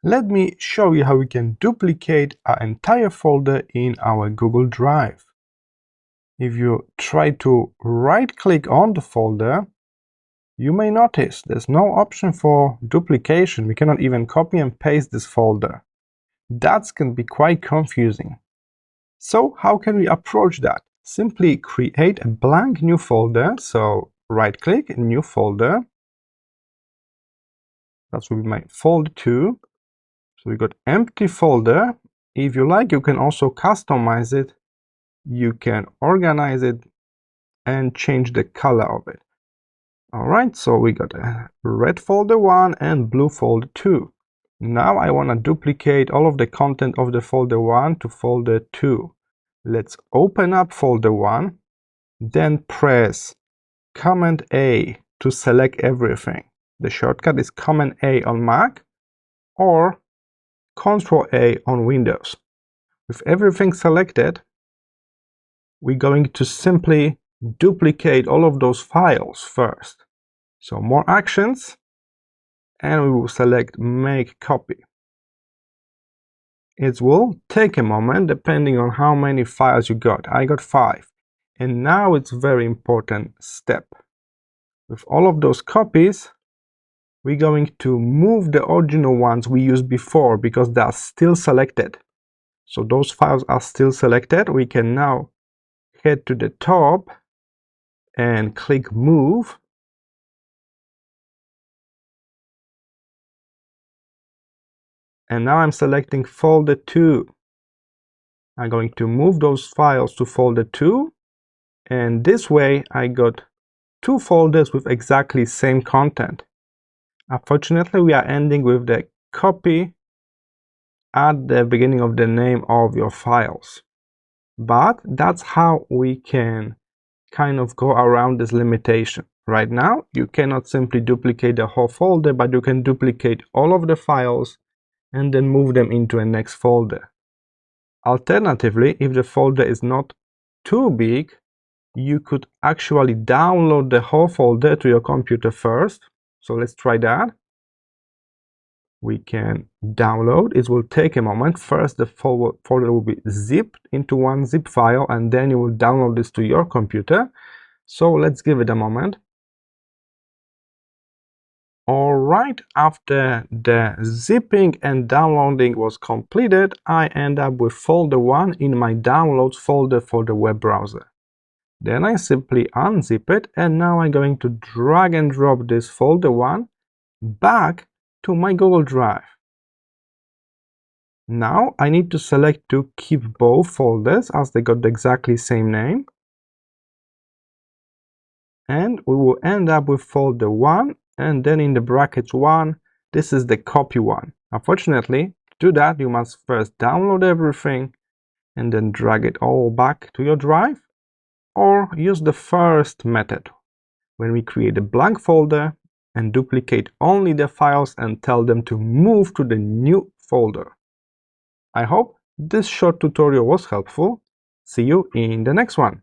Let me show you how we can duplicate our entire folder in our Google Drive. If you try to right-click on the folder, you may notice there's no option for duplication. We cannot even copy and paste this folder. That can be quite confusing. So how can we approach that? Simply create a blank new folder. So right-click, new folder. That will be my folder 2. So we got empty folder. If you like, you can also customize it. You can organize it and change the color of it. Alright, so we got a red folder 1 and blue folder 2. Now I want to duplicate all of the content of the folder 1 to folder 2. Let's open up folder 1, then press Command A to select everything. The shortcut is Command A on Mac or Control A on Windows. With everything selected, we're going to simply duplicate all of those files first. So more actions, and we will select Make Copy. It will take a moment depending on how many files you got. I got 5. And now it's a very important step. With all of those copies, we're going to move the original ones we used before because they are still selected. So those files are still selected. We can now head to the top and click Move. And now I'm selecting folder 2. I'm going to move those files to folder 2. And this way I got 2 folders with exactly same content. Unfortunately, we are ending with the copy at the beginning of the name of your files. But that's how we can kind of go around this limitation. Right now, you cannot simply duplicate the whole folder, but you can duplicate all of the files and then move them into a next folder. Alternatively, if the folder is not too big, you could actually download the whole folder to your computer first. So let's try that. We can download. It will take a moment. First, the folder will be zipped into one zip file, and then you will download this to your computer. So let's give it a moment. Alright, after the zipping and downloading was completed, I end up with folder 1 in my downloads folder for the web browser. Then I simply unzip it, and now I'm going to drag and drop this folder 1 back to my Google Drive. Now I need to select to keep both folders as they got the exactly same name. And we will end up with folder 1, and then in the brackets 1, this is the copy one. Unfortunately, to do that, you must first download everything and then drag it all back to your drive, or use the first method, when we create a blank folder and duplicate only the files and tell them to move to the new folder. I hope this short tutorial was helpful. See you in the next one.